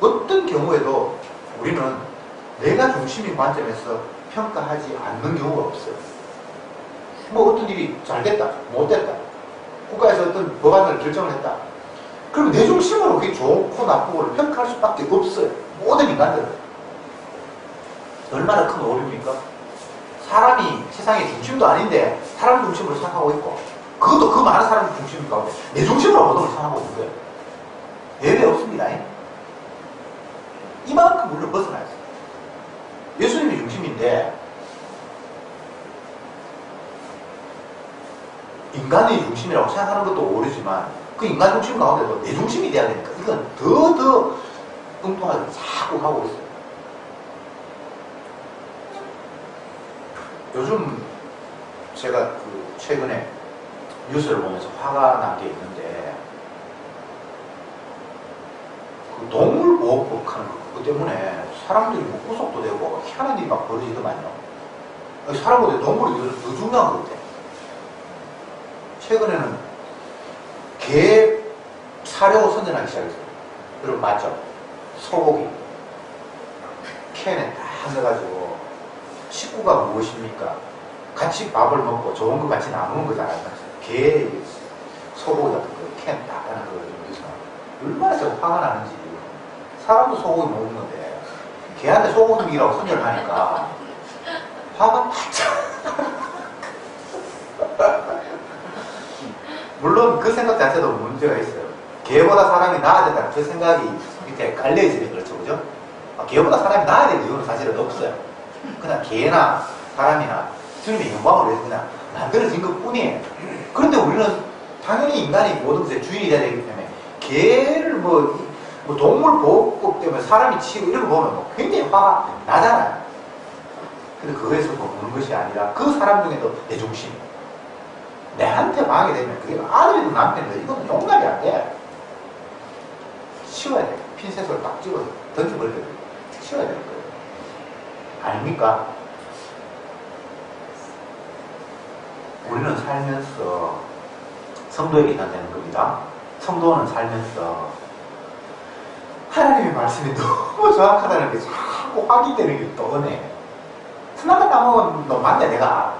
어떤 경우에도 우리는 내가 중심인 관점에서 평가하지 않는 경우가 없어요. 뭐 어떤 일이 잘 됐다, 못 됐다, 국가에서 어떤 법안을 결정을 했다. 그럼 내 중심으로 그게 좋고 나쁘고를 평가할 수밖에 없어요. 모든 인간들은. 얼마나 큰 오류입니까? 사람이 세상의 중심도 아닌데 사람 중심으로 생각하고 있고 그것도 그 많은 사람 중심 가운데 내 중심으로 모든 걸 생각하고 있는 거예요. 예외 없습니다. 이만큼 물론 벗어나야 돼요. 예수님이 중심인데 인간의 중심이라고 생각하는 것도 오류지만 그 인간 중심 가운데도 내 중심이 돼야 되니까 이건 더 엉뚱하게 자꾸 가고 있어요. 요즘 제가 최근에 뉴스를 보면서 화가 난 게 있는데 그 동물보호법 하는 그것 때문에 사람들이 뭐 구속도 되고 희한한 일이 막 벌어지더만요. 사람보다 동물이 더 중요한 것 같아. 최근에는 개 사료 선전하기 시작했어요. 여러분 맞죠? 소고기 캔에 다 넣어가지고 식구가 무엇입니까? 같이 밥을 먹고 좋은 거 같이 나누는 거잖아요. 개 소고기 같은 거 캔 다 하는 거 여기서 얼마나 저 화가 나는지. 사람도 소고기 먹는 건데 개한테 소고기라고 선전을 하니까 화가 바짝. 물론 그 생각 자체도 문제가 있어요. 개보다 사람이 나아야 된다는 그 생각이 밑에 깔려있으니 그렇죠, 그죠? 개보다 사람이 나아야 되는 이유는 사실은 없어요. 그냥 개나 사람이나 주님의 영광을 위해서 그냥 만들어진 것 뿐이에요. 그런데 우리는 당연히 인간이 모든 것의 주인이 돼야 되기 때문에 개를 뭐 동물보호법 때문에 사람이 치고 이런 거 보면 뭐 굉장히 화가 나잖아요. 근데 그거에서 보는 것이 아니라 그 사람 중에도 내 중심. 내한테 망하게 되면 그게 아들이든 남편이든 이거는 용납이 안 돼. 치워야 돼. 핀셋으로 딱 찍어서 던져버려야 돼. 치워야 되는 거예요. 아닙니까? 우리는 살면서 성도에게 해당되는 겁니다. 성도는 살면서 하나님의 말씀이 너무 정확하다는 게 자꾸 확인되는 게 떠오네. 스나가 따먹은 너 맞네. 내가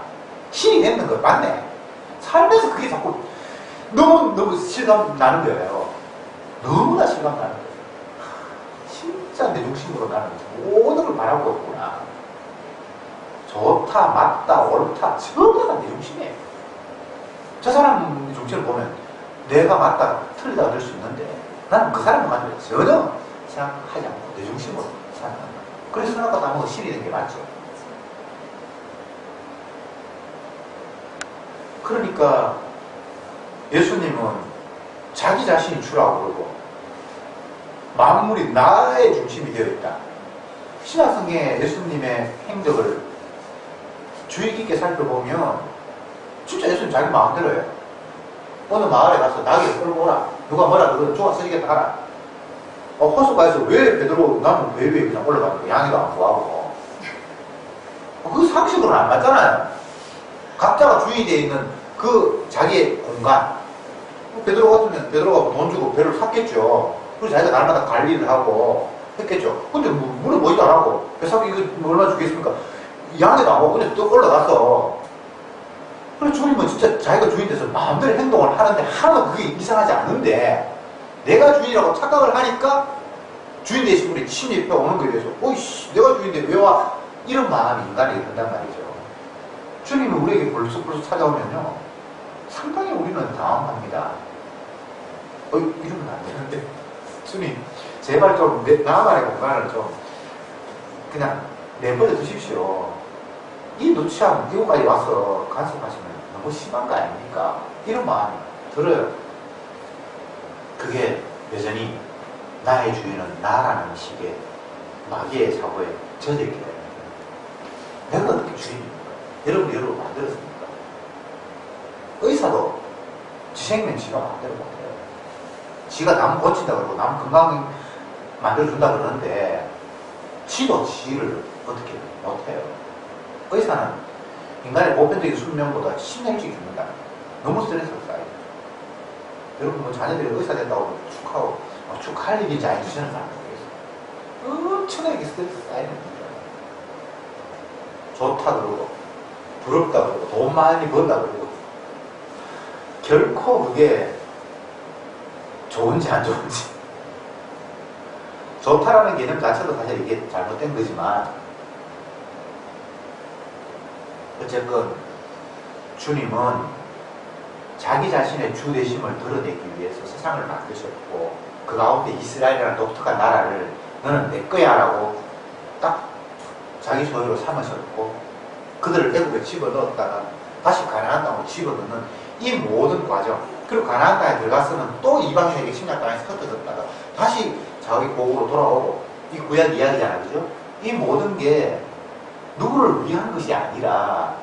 신이 됐는 거 맞네. 살면서 그게 자꾸 너무 실감 나는 거예요. 너무나 실감 나는 거예요. 진짜 내 중심으로 나는 모든 걸 바라고 있구나. 좋다, 맞다, 옳다, 전부 다 내 중심이에요. 저 사람 중심을 보면 내가 맞다, 틀리다 될 수 있는데 나는 그 사람을 가지고 전혀 생각하지 않고 내 중심으로 생각한다. 그래서 선악과 나무가 신이 된 게 맞죠. 그러니까 예수님은 자기 자신이 주라고 그러고 만물이 나의 중심이 되어 있다. 신약성경의 예수님의 행적을 주의 깊게 살펴보면 진짜 예수님 자기 마음대로예요. 어느 마을에 가서 나귀를 끌고 오라. 누가 뭐라 그러면 좋아 쓰리겠다 하라. 호수가에서 왜 베드로 나는 배 위에 그냥 올라가는 거 양이도 안 구하고. 그 상식으로는 안 맞잖아요. 각자가 주의되어 있는 그 자기의 공간. 베드로 같으면 베드로가 돈 주고 배를 샀겠죠. 그래서 자기가 날마다 관리를 하고 했겠죠. 근데 물에 뭐지도 안 하고 배 사기 이거 뭐 얼마 주겠습니까? 양에도 안 먹고 그냥 또 올라가서. 그래서 주님은 진짜 자기가 주인 돼서 마음대로 행동을 하는데 하나도 그게 이상하지 않은데 내가 주인이라고 착각을 하니까 주인 되신 분이 침입해 오는 거에 대해서 어이씨 내가 주인인데 왜 와? 이런 마음이 인간에게 든단 말이죠. 주님은 우리에게 벌써 찾아오면요 상당히 우리는 당황합니다. 이러면 안 되는데 주님 제발 좀 나만의 공간을 좀 그냥 내버려 두십시오. 이 누추한 이곳까지 와서 간섭하시면 너무 심한 거 아닙니까? 이런 마음이 들어요. 그게 여전히 나의 주인은 나라는 식의 마귀의 사고에 젖어있기 때문에 내가 어떻게 주인입니까? 여러분을 만들었습니까? 의사도 지 생명 지가 마음대로 못해요. 지가 남 고친다 그러고 남 건강 만들어준다 그러는데 지도 지를 어떻게 못해요. 의사는 인간의 보편적인 수명보다 10년 일찍 죽는다. 너무 스트레스가 쌓여요. 여러분 뭐 자녀들이 의사 된다고 축하하고 축하할 일인지 안 주시는 사람도 있어요. 엄청나게 스트레스 쌓이는 거예요. 좋다 그러고 부럽다 그러고 돈 많이 번다 그러고 결코 그게 좋은지 안 좋은지 좋다라는 개념 자체도 사실 이게 잘못된 거지만 어쨌건 주님은 자기 자신의 주되심을 드러내기 위해서 세상을 만드셨고 그 가운데 이스라엘이라는 독특한 나라를 너는 내 거야 라고 딱 자기 소유로 삼으셨고 그들을 애굽에 집어넣었다가 다시 가나안 땅으로 집어넣는 이 모든 과정 그리고 가나안 땅에 들어가서는 또 이방인에게 침략 땅에서 흩어졌다가 다시 자기 고국으로 돌아오고 이 구약 이야기잖아요. 그죠? 이 모든 게 누구를 위한 것이 아니라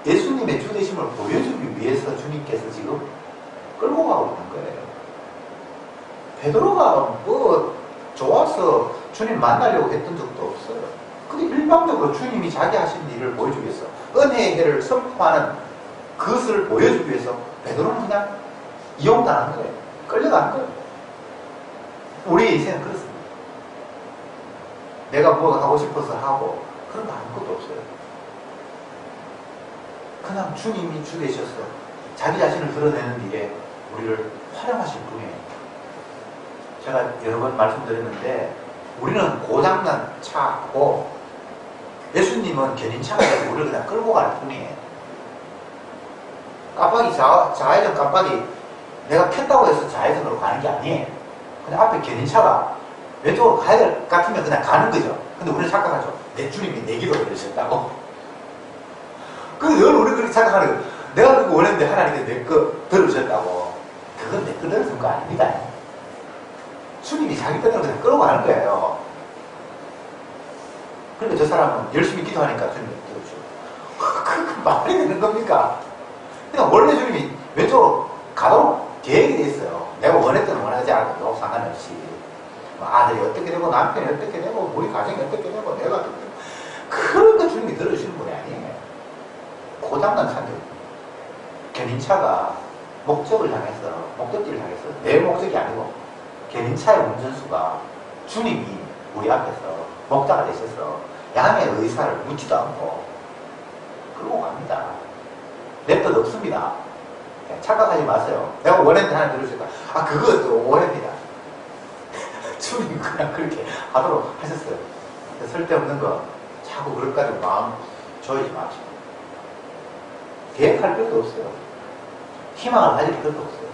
예수님의 주되심을 보여주기 위해서 주님께서 지금 끌고 가고 있는 거예요. 베드로가 뭐 좋아서 주님 만나려고 했던 적도 없어요. 근데 일방적으로 주님이 자기 하신 일을 보여주기 위해서 은혜의 해를 선포하는 그것을 보여주기 위해서 베드로는 그냥 이용당한 거예요. 끌려간 거예요. 우리의 인생은 그렇습니다. 내가 뭐가 하고 싶어서 하고 그런 거 아무것도 없어요. 그냥 주님이 주 되셔서 자기 자신을 드러내는 일에 우리를 활용하실 분이에요. 제가 여러 번 말씀드렸는데 우리는 고장난 차고 예수님은 견인차가 되고 우리를 그냥 끌고 가는 분이에요. 깜빡이 좌회전 깜빡이 내가 켰다고 해서 좌회전으로 가는 게 아니에요. 그냥 앞에 견인차가 왼쪽으로 가야 될 것 같으면 그냥 가는 거죠. 근데 우리는 착각하죠. 내 주님이 내 기도를 들으셨다고. 근데 늘 우리 그렇게 착각하는 거예요. 내가 그거 원했는데 하나님께 내 거 들으셨다고. 그건 내 거 들으신 거 아닙니다. 주님이 자기 편으로 그냥 끌고 가는 거예요. 그러니까 저 사람은 열심히 기도하니까 주님이 들어주고. 그 말이 되는 겁니까? 그냥 원래 주님이 왼쪽으로 가도록 계획이 돼 있어요. 내가 원했든 원하지 않아도 상관없이. 아들이 어떻게 되고 남편이 어떻게 되고 우리 가정이 어떻게 되고 내가 어떻게 되고 그러니까 주님이 들어주시는 분이 아니에요. 고장난 차들 견인차가 목적을 향해서 목적지를 향해서 내 목적이 아니고 견인차의 운전수가 주님이 우리 앞에서 목자가 되셔서 양의 의사를 묻지도 않고 그러고 갑니다. 내 뜻 없습니다. 착각하지 마세요. 내가 원했는데 하나 들으실까? 그것도 오해입니다. 주님이 그냥 그렇게 하도록 하셨어요. 쓸데없는 거 자꾸 그럴까지 마음 조이지 마시고 계획할 필요도 없어요. 희망을 가질 필요도 없어요.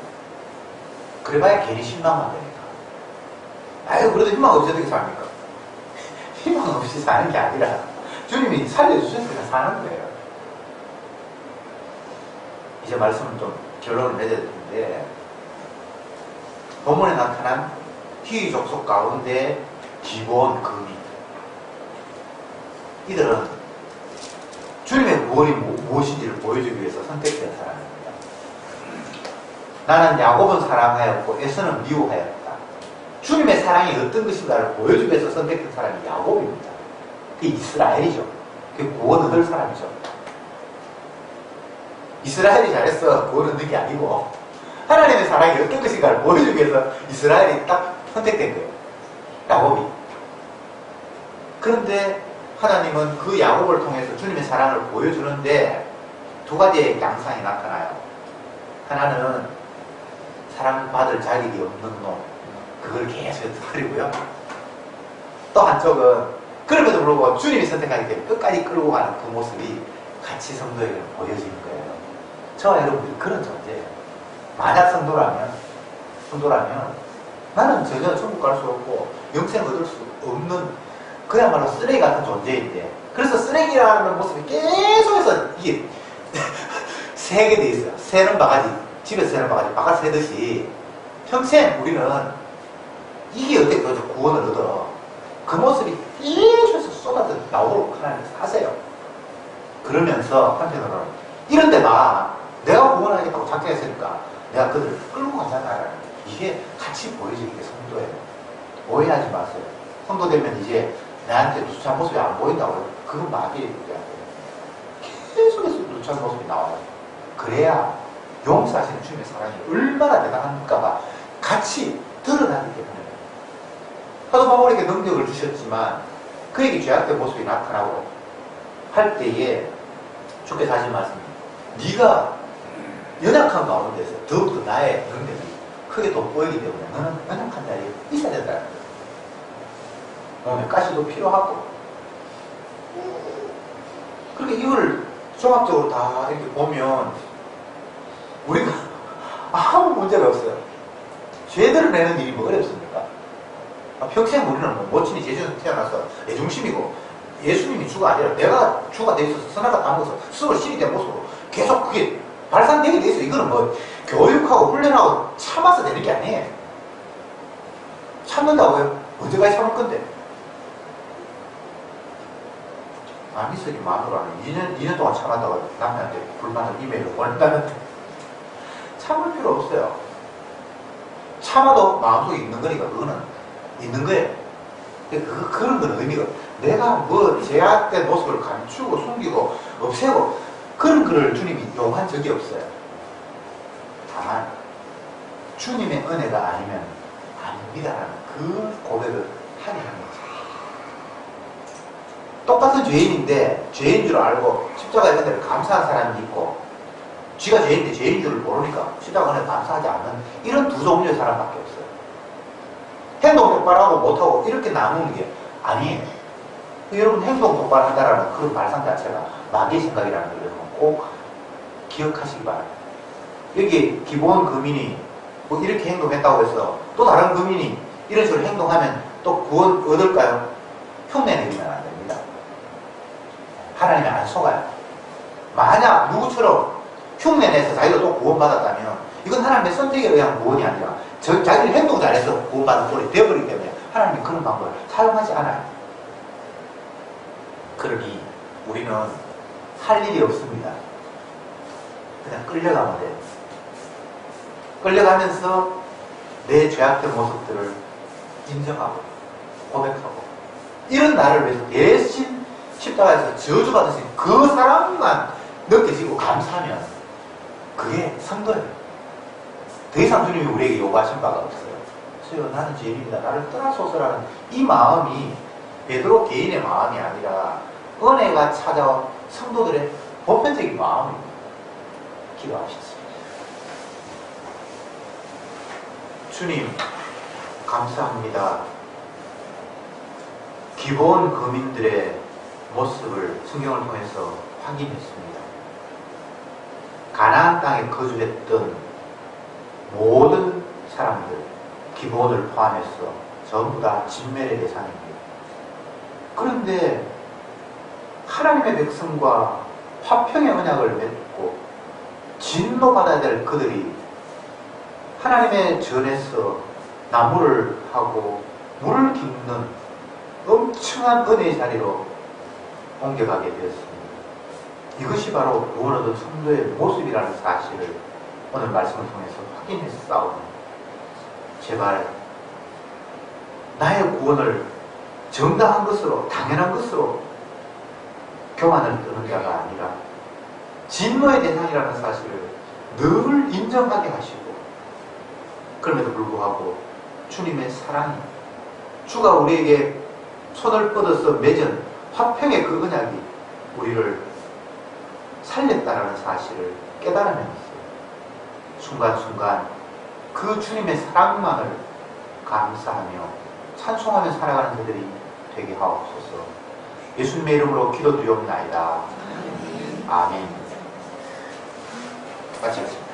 그래봐야 괜히 실망만 되니까. 아유, 그래도 희망 없이 어떻게 삽니까? 희망 없이 사는 게 아니라 주님이 살려주셨으니까 사는 거예요. 이제 말씀은 좀 결론을 맺어야 되는데, 본문에 나타난 희귀 족속 가운데 기본 금이, 이들은 주님의 구원이 무엇인지를 보여주기 위해서 선택된 사람입니다. 나는 야곱은 사랑하였고 에서는 미워하였다. 주님의 사랑이 어떤 것인가를 보여주기 위해서 선택된 사람이 야곱입니다. 그게 이스라엘이죠. 그게 구원 얻을 사람이죠. 이스라엘이 잘했어 구원 얻는 게 아니고, 하나님의 사랑이 어떤 것인가를 보여주기 위해서 이스라엘이 딱 선택된 거예요. 야곱이. 그런데 하나님은 그 야곱을 통해서 주님의 사랑을 보여주는데 두 가지의 양상이 나타나요. 하나는 사랑받을 자격이 없는 놈, 그걸 계속 버리고요. 또 한쪽은 그럼에도 불구하고 주님이 선택하기 때문에 끝까지 끌고 가는 그 모습이 같이 성도에게 보여지는 거예요. 저와 여러분들이 그런 존재예요. 만약 성도라면 나는 전혀 천국 갈 수 없고 영생 얻을 수 없는 그야말로 쓰레기 같은 존재인데, 그래서 쓰레기라는 모습이 계속해서 이게 새게 돼 있어요. 새는 바가지, 집에서 새는 바가지 새듯이 평생 우리는 이게 어떻게 구원을 얻어. 그 모습이 계속해서 쏟아져 나오도록 하나님께서 하세요. 그러면서 한편으로는 이런데 봐, 내가 구원하겠다고 작정했으니까 내가 그들을 끌고 가잖아. 이게 같이 보여지는 게 성도예요. 오해하지 마세요. 성도 되면 이제 나한테 누추한 모습이 안 보인다고요. 그건 마귀의 얘기야. 계속해서 누추한 모습이 나와요. 그래야 용서하시는 주님의 사랑이 얼마나 대단한가가 같이 드러나기 때문에. 사도 바울에게 능력을 주셨지만 그에게 죄악된 모습이 나타나고 할 때에 주께서 하신 말씀이, 네가 연약한 가운데서 더욱더 나의 능력이 크게 돋보이기 때문에 너는 연약한 자리에 있어야 된다는 거예요. 몸에 가시도 필요하고. 그렇게 이걸 종합적으로 다 이렇게 보면 우리가 아무 문제가 없어요. 죄들을 내는 일이 뭐 어렵습니까? 평생 우리는 뭐 모친이 제주에서 태어나서 내 중심이고 예수님이 주가 아니라 내가 주가 돼 있어서 선악과 담궈서 스스로 신이 된 모습으로 계속 그게 발산되게 돼 있어. 이거는 뭐 교육하고 훈련하고 참아서 되는 게 아니에요. 참는다고요? 언제까지 참을 건데? 미석이 마누라 2년 동안 참았다가 남편한테 불만을 이메일로 보낸다는데 참을 필요 없어요. 참아도 마음속에 있는 거니까 그거는 있는 거예요. 그런 건 의미가, 내가 뭐 제약된 모습을 감추고 숨기고 없애고 그런 거를 주님이 요구한 적이 없어요. 다만 주님의 은혜가 아니면 아닙니다라는 그 고백을 하게 하는 거죠. 똑같은 죄인인데 죄인 줄 알고 십자가의 은혜를 감사한 사람이 있고, 쥐가 죄인인데 죄인 줄을 모르니까 십자가 은혜를 감사하지 않는 이런 두 종류의 사람밖에 없어요. 행동 똑바로 하고 못하고 이렇게 나누는 게 아니에요. 여러분, 행동 똑바로 한다라는 그런 말상 자체가 마귀의 생각이라는 걸 여러분 꼭 기억하시기 바랍니다. 여기 기본 금인이 뭐 이렇게 행동했다고 해서 또 다른 금인이 이런 식으로 행동하면 또 구원 얻을까요? 흉내내기만 안 됩니다. 하나님이 안 속아요. 만약 누구처럼 흉내내서 자기가 또 구원받았다면 이건 하나님의 선택에 의한 구원이 아니라 자기를 행동 잘해서 구원받은 꼴이 되어버리기 때문에 하나님이 그런 방법을 사용하지 않아요. 그러니 우리는 할 일이 없습니다. 그냥 끌려가면 돼요. 끌려가면서 내 죄악된 모습들을 인정하고 고백하고, 이런 나를 위해서 대신 십자가에서 저주받으신 그 사랑만 느껴지고 감사하면 그게 성도예요. 더 이상 주님이 우리에게 요구하신 바가 없어요. 주여, 나는 죄인입니다. 나를 떠나소서라는 이 마음이 베드로 개인의 마음이 아니라 은혜가 찾아온 성도들의 보편적인 마음입니다. 기도하셨습니다. 주님, 감사합니다. 기본 거민들의 모습을 성경을 통해서 확인했습니다. 가나안 땅에 거주했던 모든 사람들, 기본을 포함해서 전부 다 진멸의 대상입니다. 그런데 하나님의 백성과 화평의 언약을 맺고 진노받아야 될 그들이 하나님의 전에서 나무를 하고 물을 깃는 엄청난 은혜의 자리로 옮겨가게 되었습니다. 이것이 바로 구원 얻은 성도의 모습이라는 사실을 오늘 말씀을 통해서 확인했사오니 제발 나의 구원을 정당한 것으로 당연한 것으로 교만을 떠는 자가 아니라 진노의 대상이라는 사실을 늘 인정하게 하시고 그럼에도 불구하고 주님의 사랑이 주가 우리에게 손을 뻗어서 맺은 화평의 그 언약이 우리를 살렸다는 사실을 깨달으면서 순간순간 그 주님의 사랑만을 감사하며 찬송하며 살아가는 그들이 되게 하옵소서. 예수님의 이름으로 기도드리옵나이다. 아멘. 마치겠습니다.